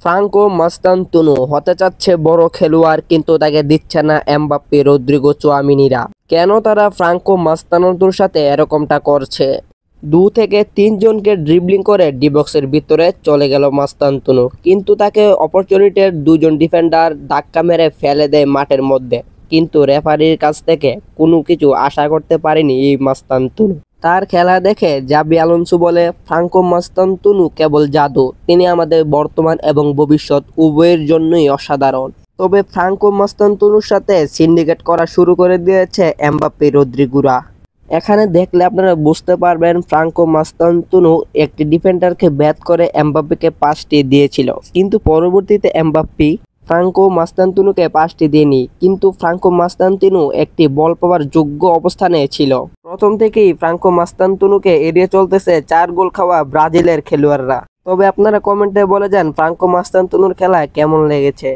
Franco মাস্তানতুনো হতে চাচ্ছে বড় খেলোয়াড়, কিন্তু তাকে দিচ্ছে না এমবাপ্পে, রদ্রিগো, চুয়ামিনিরা। কেন তারা ফ্রাঙ্কো মাস্তানতুনোর সাথে এরকমটা করছে? 2 থেকে 3 জনকে ড্রিবলিং করে ডি বক্সের ভিতরে চলে গেল মাস্তানতুনো, কিন্তু তাকে অপরচুনিটির 2 জন ডিফেন্ডার ধাক্কা মেরে ফেলে দেয় মাঠের মধ্যে। কিন্তু রেফারির কাছ থেকে কোনো কিছু আশা করতে পারেনি এই মাস্তানতুনো। তার খেলা দেখে জাবি আলোনসো বলে, ফ্রাঙ্কো মাস্তানতুনো কেবল জাদু, তিনি আমাদের বর্তমান এবং ভবিষ্যৎ উভয়ের জন্যই অসাধারণ। তবে ফ্রাঙ্কো মাস্তানতুনোর সাথে সিন্ডিকেট করা শুরু করে দিয়েছে এমবাপ্পে, রদ্রিগোরা। এখানে দেখলে আপনারা বুঝতে পারবেন ফ্রাঙ্কো মাস্তানতুনো একটি ডিফেন্ডারকে ব্যাট করে এমবাপ্পেকে পাসটি দিয়েছিল, কিন্তু পরবর্তীতে এমবাপ্পে ফ্রাঙ্কো মাস্তানতুনোকে পাসটি দেয়নি। কিন্তু ফ্রাঙ্কো মাস্তানতুনো একটি বল পাওয়ার যোগ্য অবস্থানে ছিল। প্রথম থেকেই ফ্রাঙ্কো মাস্তানতুনোকে এড়িয়ে চলতেছে 4 গোল খাওয়া ব্রাজিলের খেলোয়াড়রা। তবে আপনারা কমেন্টে বলে যান ফ্রাঙ্কো মাস্তানতুনোর খেলা কেমন লেগেছে।